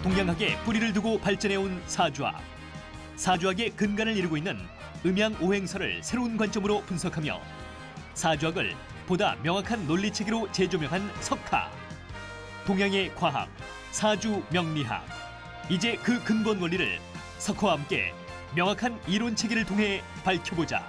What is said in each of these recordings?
동양학에 뿌리를 두고 발전해온 사주학. 사주학의 근간을 이루고 있는 음양오행설을 새로운 관점으로 분석하며 사주학을 보다 명확한 논리체계로 재조명한 석가. 동양의 과학, 사주 명리학. 이제 그 근본 원리를 석화와 함께 명확한 이론체계를 통해 밝혀보자.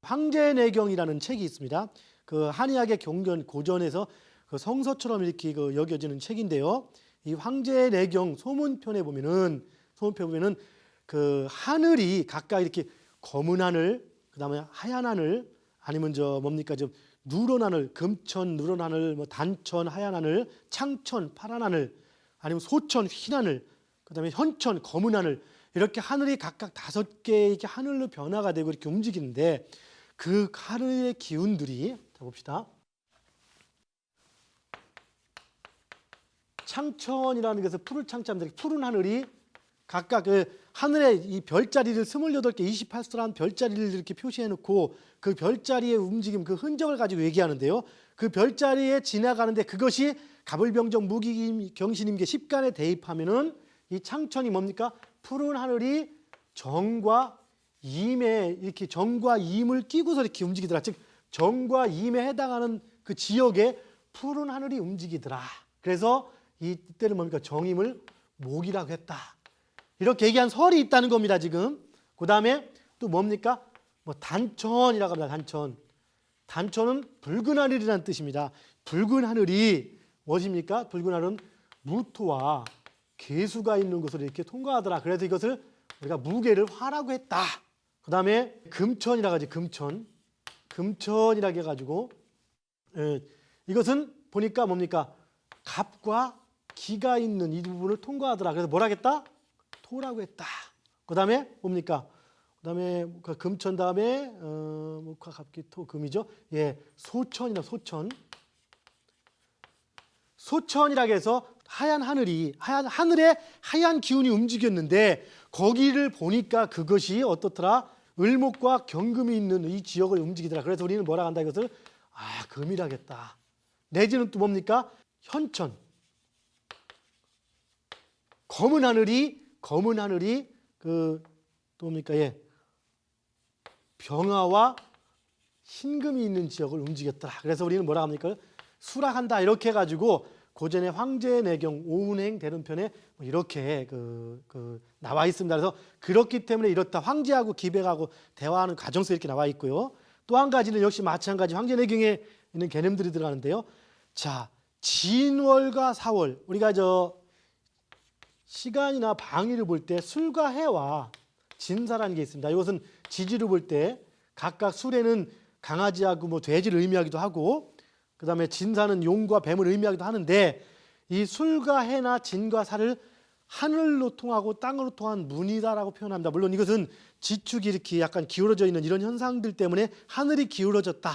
황제내경이라는 책이 있습니다. 그 한의학의 경전 고전에서 그 성서처럼 이렇게 여겨지는 책인데요. 이 황제내경 소문편에 보면은 그 하늘이 각각 이렇게 검은 하늘, 그다음에 하얀 하늘, 아니면 좀 누런 하늘, 금천 누런 하늘, 뭐 단천 하얀 하늘, 창천 파란 하늘, 아니면 소천 흰 하늘, 그다음에 현천 검은 하늘, 이렇게 하늘이 각각 5개 이렇게 하늘로 변화가 되고 이렇게 움직이는데 그 하늘의 기운들이, 자 봅시다. 창천이라는 것은 푸른 창자인데 푸른 하늘이 각각 그 하늘에 이 별자리를 28개 28수라는 별자리를 이렇게 표시해 놓고 그 별자리의 움직임, 그 흔적을 가지고 얘기하는데요. 그 별자리에 지나가는데 그것이 갑을병정 무기경신임계 10간에 대입하면은 이 창천이 뭡니까? 푸른 하늘이 정과 임에 이렇게 정과 임을 끼고서 이렇게 움직이더라. 즉 정과 임에 해당하는 그 지역에 푸른 하늘이 움직이더라. 그래서 이때는 뭡니까? 정임을 목이라고 했다. 이렇게 얘기한 설이 있다는 겁니다. 지금. 그 다음에 또 뭡니까? 뭐 단천이라고 합니다. 단천. 단천은 붉은 하늘이라는 뜻입니다. 붉은 하늘이 무엇입니까? 붉은 하늘은 무토와 계수가 있는 것을 이렇게 통과하더라. 그래서 이것을 우리가 무게를 화라고 했다. 그 다음에 금천이라고 하지. 금천이라고 해가지고 이것은 보니까 뭡니까? 갑과 기가 있는 이 부분을 통과하더라. 그래서 뭐라 했다? 토라고 했다. 그 다음에 뭡니까? 그 다음에 금천 다음에 목화 갑기 토 금이죠. 예, 소천이나 소천이라고 해서 하얀 하늘이 하늘에 하얀 기운이 움직였는데 거기를 보니까 그것이 어떻더라? 을목과 경금이 있는 이 지역을 움직이더라. 그래서 우리는 뭐라 한다? 이것을 금이라겠다. 내지는 또 뭡니까? 현천. 검은 하늘이 그 또 뭡니까? 예. 병화와 신금이 있는 지역을 움직였더라. 그래서 우리는 뭐라 합니까? 수락한다. 이렇게 해가지고 고전의 황제내경 오운행 대론편에 이렇게 나와 있습니다. 그래서 그렇기 때문에 이렇다. 황제하고 기백하고 대화하는 과정에서 이렇게 나와 있고요. 또 한 가지는 역시 마찬가지 황제내경에 있는 개념들이 들어가는데요. 자, 진월과 사월. 우리가 시간이나 방위를 볼 때 술과 해와 진사라는 게 있습니다. 이것은 지지를 볼 때 각각 술에는 강아지하고 뭐 돼지를 의미하기도 하고, 그 다음에 진사는 용과 뱀을 의미하기도 하는데, 이 술과 해나 진과 사를 하늘로 통하고 땅으로 통한 문이다라고 표현합니다. 물론 이것은 지축이 이렇게 약간 기울어져 있는 이런 현상들 때문에 하늘이 기울어졌다.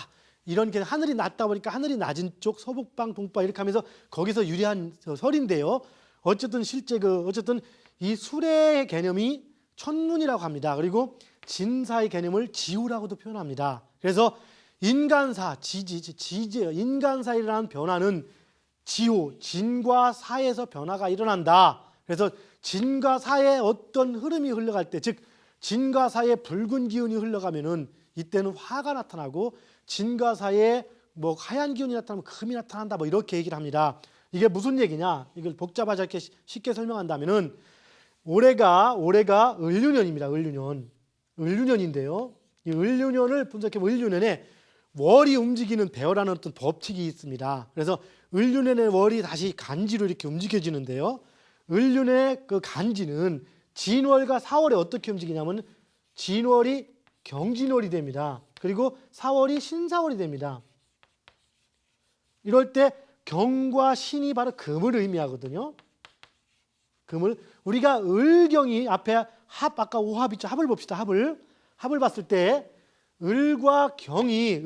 이런 게 하늘이 낮다 보니까 하늘이 낮은 쪽 서북방 동방 이렇게 하면서 거기서 유래한 설인데요. 어쨌든 실제 어쨌든 이 술의 개념이 천문이라고 합니다. 그리고 진사의 개념을 지우라고도 표현합니다. 그래서 인간사, 인간사이라는 변화는 지호, 진과 사에서 변화가 일어난다. 그래서 진과 사의 어떤 흐름이 흘러갈 때, 즉 진과 사의 붉은 기운이 흘러가면은 이때는 화가 나타나고, 진과 사의 뭐 하얀 기운이 나타나면 금이 나타난다. 뭐 이렇게 얘기를 합니다. 이게 무슨 얘기냐? 이걸 복잡하지 않게 쉽게 설명한다면은 올해가 을류년입니다. 을류년인데요. 이 을류년을 분석해 을류년에 월이 움직이는 배어라는 어떤 법칙이 있습니다. 그래서 을류년의 월이 다시 간지로 이렇게 움직여지는데요. 을류년의 그 간지는 진월과 사월에 어떻게 움직이냐면 진월이 경진월이 됩니다. 그리고 사월이 신사월이 됩니다. 이럴 때 경과 신이 바로 금을 의미하거든요. 금을 우리가 을경이 앞에 아까 오합 있죠. 합을 봅시다. 합을 봤을 때 을과 경이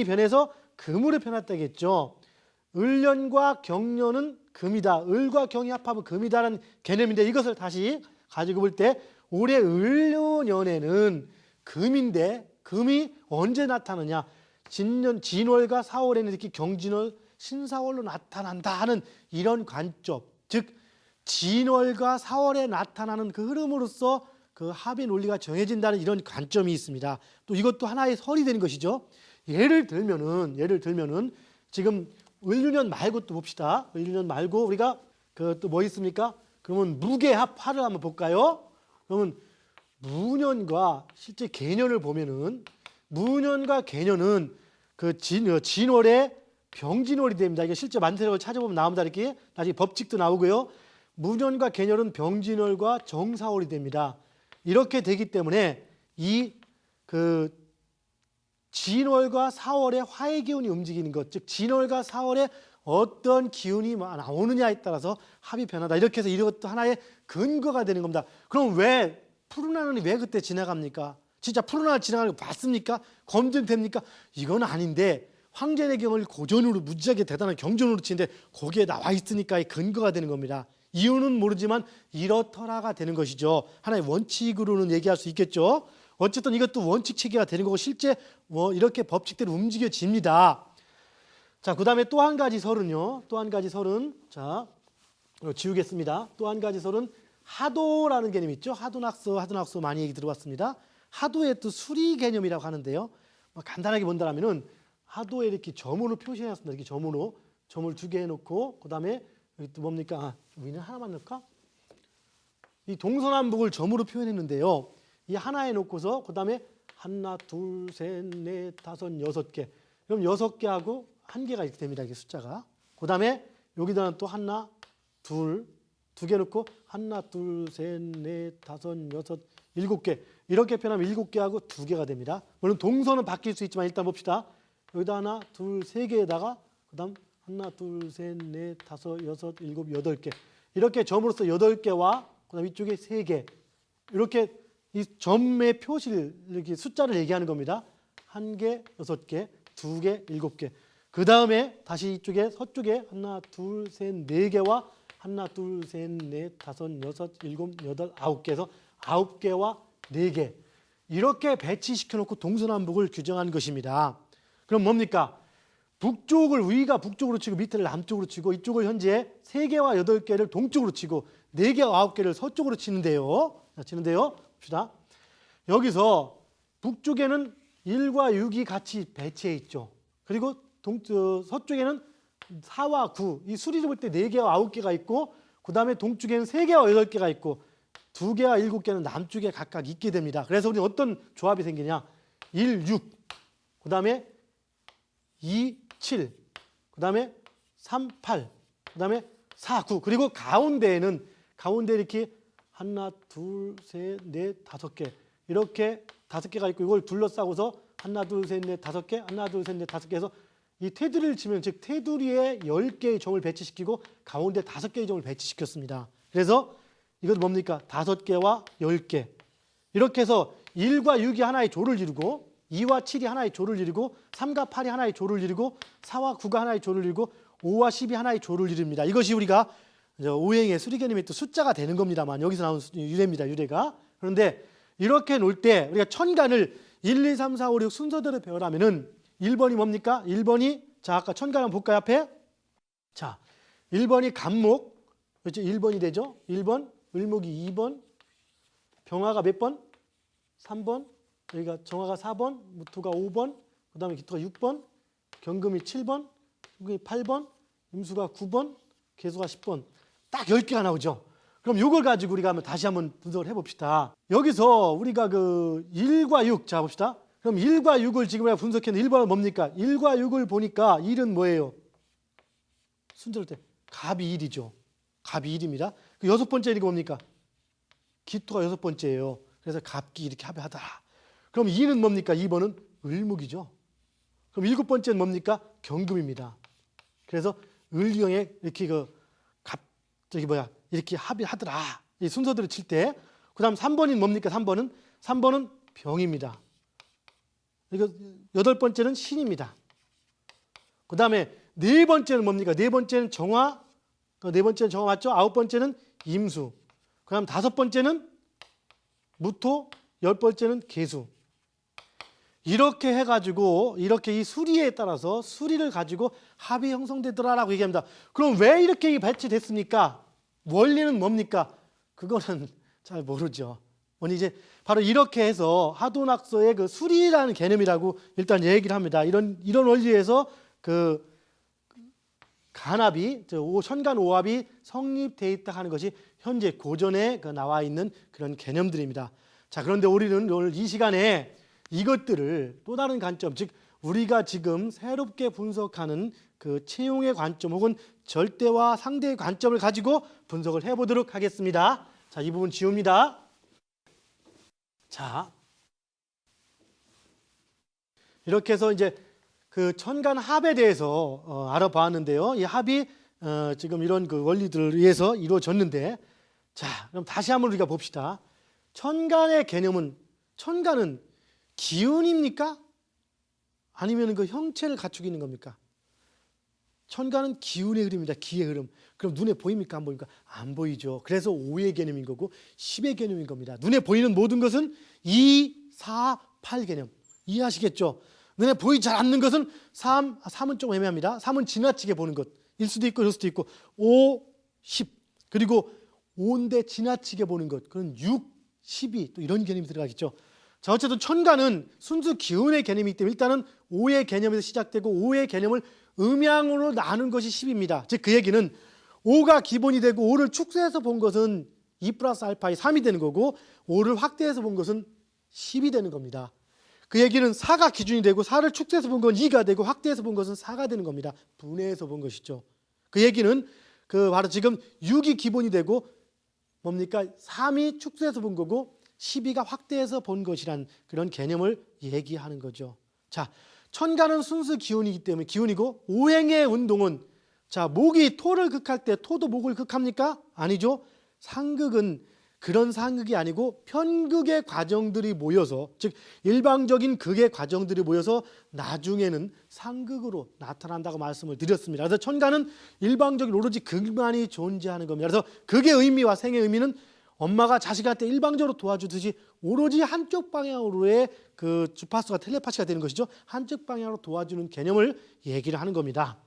변해서 금으로 변했다겠죠. 을년과 경년은 금이다. 을과 경이 합하면 금이다라는 개념인데, 이것을 다시 가지고 볼 때 올해 을년에는 금인데 금이 언제 나타나냐? 진월과 사월에는 이렇게 경진월, 신사월로 나타난다 하는 이런 관점, 즉 진월과 사월에 나타나는 그 흐름으로서 그 합의 논리가 정해진다는 이런 관점이 있습니다. 또 이것도 하나의 설이 되는 것이죠. 예를 들면은 지금 을유년 말고 또 봅시다. 을유년 말고 우리가 그 또 뭐 있습니까? 그러면 무게합화를 한번 볼까요? 그러면 무년과 실제 개년을 보면은 무년과 개년은 그 진월에 병진월이 됩니다. 이게 실제 만세력을 찾아보면 나옵니다. 이렇게 나중에 법칙도 나오고요. 무년과 개년은 병진월과 정사월이 됩니다. 이렇게 되기 때문에 이 그 진월과 사월의 화의 기운이 움직이는 것, 즉 진월과 사월에 어떤 기운이 나오느냐에 따라서 합이 변하다. 이렇게 해서 이것도 하나의 근거가 되는 겁니다. 그럼 왜 푸른 하늘이 왜 그때 지나갑니까? 진짜 푸른 하늘 지나가는 거 봤습니까? 검증됩니까? 이건 아닌데 황제의 경을 고전으로 무지하게 대단한 경전으로 치는데 거기에 나와 있으니까 근거가 되는 겁니다. 이유는 모르지만 이렇더라가 되는 것이죠. 하나의 원칙으로는 얘기할 수 있겠죠. 어쨌든 이것도 원칙 체계가 되는 거고 실제 이렇게 법칙대로 움직여집니다. 자, 그 다음에 또 한 가지 설은요. 또 한 가지 설은 자 지우겠습니다. 또 한 가지 설은 하도라는 개념이 있죠. 하도낙서 많이 얘기 들어봤습니다. 하도의 또 수리 개념이라고 하는데요. 간단하게 본다면은 하도에 이렇게 점으로 표시해놨습니다. 이렇게 점으로 점을 2개 해놓고 그 다음에 여기 또 뭡니까? 위는 하나만 넣을까? 이 동서남북을 점으로 표현했는데요. 이 하나 해놓고서 그 다음에 하나, 둘, 셋, 넷, 다섯, 6개. 그럼 6개하고 1개가 이렇게 됩니다. 이게 숫자가. 그 다음에 여기다가 또 하나, 둘, 2개 넣고 하나, 둘, 셋, 넷, 다섯, 6, 7개. 이렇게 표현하면 7개하고 2개가 됩니다. 물론 동서는 바뀔 수 있지만 일단 봅시다. 여기다 하나, 둘, 3개에다가 그 다음 하나, 둘, 셋, 넷, 다섯, 6, 7, 8개. 이렇게 점으로서 8개와 그 다음 이쪽에 3개. 이렇게 이 점의 표시를 이렇게 숫자를 얘기하는 겁니다. 1개, 6개, 2개, 7개. 그 다음에 다시 이쪽에 서쪽에 하나, 둘, 셋, 4개와 하나, 둘, 셋, 넷, 다섯, 6, 7, 8, 9개에서 9개와 4개. 이렇게 배치시켜 놓고 동서남북을 규정한 것입니다. 그럼 뭡니까? 북쪽을 위가 북쪽으로 치고 밑을 남쪽으로 치고 이쪽을 현재 3개와 8개를 동쪽으로 치고 4개와 9개를 서쪽으로 치는데요. 봅시다. 여기서 북쪽에는 1과 6이 같이 배치해 있죠. 그리고 서쪽에는 4와 9, 이 수리를 볼 때 4개와 9개가 있고 그 다음에 동쪽에는 3개와 8개가 있고 2개와 7개는 남쪽에 각각 있게 됩니다. 그래서 우리는 어떤 조합이 생기냐? 1, 6, 그 다음에 2, 7, 그 다음에 3, 8, 그 다음에 4, 9. 그리고 가운데 이렇게 하나, 둘, 셋, 넷, 5개. 이렇게 5개가 있고 이걸 둘러싸고서 하나, 둘, 셋, 넷, 5개, 하나, 둘, 셋, 넷, 5개 해서 이 테두리를 치면 즉 테두리에 10개의 점을 배치시키고 가운데 5개의 점을 배치시켰습니다. 그래서 이것은 뭡니까? 5개와 10개. 이렇게 해서 1과 6이 하나의 조를 이루고 2와 7이 하나의 조를 이루고 3과 8이 하나의 조를 이루고 4와 9가 하나의 조를 이루고 5와 10이 하나의 조를 이룹니다. 이것이 우리가 오행의 수리 개념의 또 숫자가 되는 겁니다만 여기서 나온 유래입니다. 유래가. 그런데 이렇게 놓을 때 우리가 천간을 1, 2, 3, 4, 5, 6 순서대로 배우라면은 1번이 뭡니까? 1번이 자 아까 천간 한번 볼까요? 앞에. 자 1번이 간목. 그렇죠? 1번이 되죠. 1번 을목이 2번. 병화가 몇 번? 3번. 여기가 정화가 4번. 무토가 5번. 그 다음에 기토가 6번. 경금이 7번. 금금이 8번. 임수가 9번. 개수가 10번. 딱 10개가 나오죠. 그럼 이걸 가지고 우리가 다시 한번 분석을 해봅시다. 여기서 우리가 그 1과 6, 자 봅시다. 그럼 1과 6을 지금 우리가 분석했는데 1번은 뭡니까? 1과 6을 보니까 1은 뭐예요? 순서를 때 갑이 1이죠. 갑이 1입니다. 그 6번째 1이 뭡니까? 기토가 6번째예요. 그래서 갑기 이렇게 합의하더라. 그럼 2는 뭡니까? 2번은 을목이죠. 그럼 7번째는 뭡니까? 경금입니다. 그래서 을경에 이렇게 이렇게 합의하더라. 이 순서대로 칠 때. 그 다음 3번이 뭡니까? 3번은 병입니다. 이거 8번째는 신입니다. 그 다음에 4번째는 뭡니까? 4번째는 정화. 4번째는 정화 맞죠? 9번째는 임수. 그 다음 5번째는 무토. 10번째는 개수. 이렇게 해가지고 이렇게 이 수리에 따라서 수리를 가지고 합이 형성되더라라고 얘기합니다. 그럼 왜 이렇게 배치됐습니까? 원리는 뭡니까? 그거는 잘 모르죠. 이제 바로 이렇게 해서 하도낙서의 그 수리라는 개념이라고 일단 얘기를 합니다. 이런 원리에서 그 간합이, 천간 오합이 성립돼 있다 하는 것이 현재 고전에 나와 있는 그런 개념들입니다. 자, 그런데 우리는 오늘 이 시간에 이것들을 또 다른 관점, 즉 우리가 지금 새롭게 분석하는 그 채용의 관점 혹은 절대와 상대의 관점을 가지고 분석을 해보도록 하겠습니다. 자, 이 부분 지웁니다. 자, 이렇게 해서 이제 그 천간 합에 대해서 알아보았는데요. 이 합이 지금 이런 그 원리들을 의해서 이루어졌는데, 자, 그럼 다시 한번 우리가 봅시다. 천간의 개념은, 천간은 기운입니까? 아니면 그 형체를 갖추고 있는 겁니까? 천간은 기운의 흐름입니다. 기의 흐름. 그럼 눈에 보입니까? 안 보입니까? 안 보이죠. 그래서 5의 개념인 거고 10의 개념인 겁니다. 눈에 보이는 모든 것은 2, 4, 8 개념. 이해하시겠죠? 눈에 보이지 않는 것은 3은 좀 애매합니다. 3은 지나치게 보는 것일 수도 있고, 일 수도 있고, 5, 10. 그리고 5인데 지나치게 보는 것. 그건 6, 12. 또 이런 개념이 들어가겠죠. 자, 어쨌든 천간은 순수 기운의 개념이기 때문에 일단은 5의 개념에서 시작되고 5의 개념을 음양으로 나눈 것이 10입니다. 즉 그 얘기는 5가 기본이 되고 5를 축소해서 본 것은 2 플러스 알파의 3이 되는 거고 5를 확대해서 본 것은 10이 되는 겁니다. 그 얘기는 4가 기준이 되고 4를 축소해서 본 건 2가 되고 확대해서 본 것은 4가 되는 겁니다. 분해해서 본 것이죠. 그 얘기는 그 바로 지금 6이 기본이 되고 뭡니까? 3이 축소해서 본 거고 12가 확대해서 본 것이란 그런 개념을 얘기하는 거죠. 자, 천간은 순수 기운이기 때문에 기운이고 오행의 운동은, 자, 목이 토를 극할 때 토도 목을 극합니까? 아니죠. 상극은 그런 상극이 아니고 편극의 과정들이 모여서, 즉 일방적인 극의 과정들이 모여서 나중에는 상극으로 나타난다고 말씀을 드렸습니다. 그래서 천간은 일방적인 오로지 극만이 존재하는 겁니다. 그래서 극의 의미와 생의 의미는 엄마가 자식한테 일방적으로 도와주듯이 오로지 한쪽 방향으로의 그 주파수가 텔레파시가 되는 것이죠. 한쪽 방향으로 도와주는 개념을 얘기를 하는 겁니다.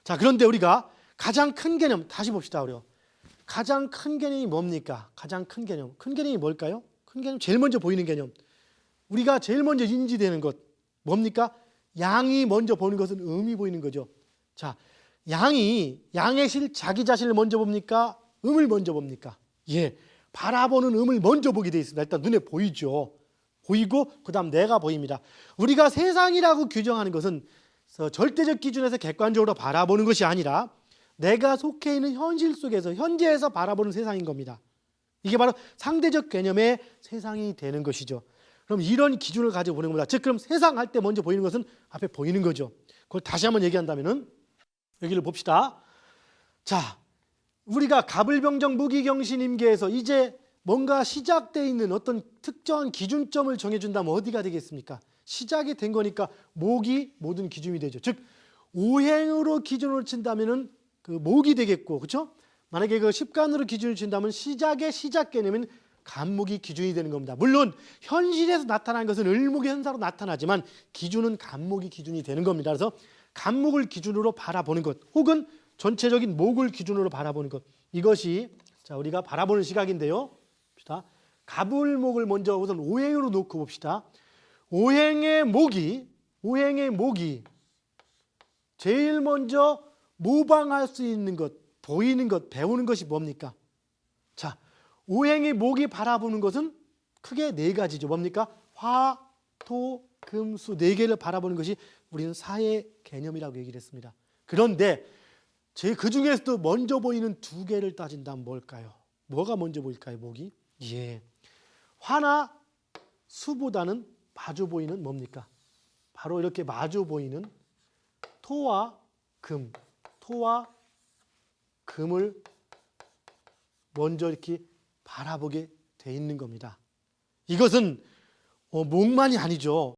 자, 그런데 우리가 가장 큰 개념 다시 봅시다. 우리요. 가장 큰 개념이 뭡니까? 가장 큰 개념. 큰 개념이 뭘까요? 큰 개념, 제일 먼저 보이는 개념. 우리가 제일 먼저 인지되는 것 뭡니까? 양이 먼저 보는 것은 음이 보이는 거죠. 자, 양의 실 자기 자신을 먼저 봅니까? 음을 먼저 봅니까? 예. 바라보는 음을 먼저 보게 되어 있습니다. 일단 눈에 보이죠. 보이고 그 다음 내가 보입니다. 우리가 세상이라고 규정하는 것은 절대적 기준에서 객관적으로 바라보는 것이 아니라 내가 속해 있는 현실 속에서 현재에서 바라보는 세상인 겁니다. 이게 바로 상대적 개념의 세상이 되는 것이죠. 그럼 이런 기준을 가지고 보는 겁니다. 즉 그럼 세상 할 때 먼저 보이는 것은 앞에 보이는 거죠. 그걸 다시 한번 얘기한다면은 여기를 봅시다. 자, 우리가 갑을병정 무기경신임계에서 이제 뭔가 시작되어 있는 어떤 특정한 기준점을 정해준다면 어디가 되겠습니까? 시작이 된 거니까 목이 모든 기준이 되죠. 즉 오행으로 기준을 친다면은 그 목이 되겠고, 그렇죠? 만약에 그 십간으로 기준을 친다면 시작의 시작 개념은 간목이 기준이 되는 겁니다. 물론 현실에서 나타난 것은 을목의 현사로 나타나지만 기준은 간목이 기준이 되는 겁니다. 그래서 간목을 기준으로 바라보는 것, 혹은 전체적인 목을 기준으로 바라보는 것, 이것이 자 우리가 바라보는 시각인데요. 봅시다. 갑을목을 먼저 우선 오행으로 놓고 봅시다. 오행의 목이 제일 먼저 모방할 수 있는 것, 보이는 것, 배우는 것이 뭡니까? 자, 오행의 목이 바라보는 것은 크게 네 가지죠. 뭡니까? 화, 토, 금, 수 네 개를 바라보는 것이 우리는 사의 개념이라고 얘기를 했습니다. 그런데 그 중에서도 먼저 보이는 두 개를 따진다면 뭘까요? 뭐가 먼저 보일까요? 목이? 예, 화나 수보다는 마주 보이는 뭡니까? 바로 이렇게 마주 보이는 토와 금을 먼저 이렇게 바라보게 돼 있는 겁니다. 이것은 목만이 아니죠.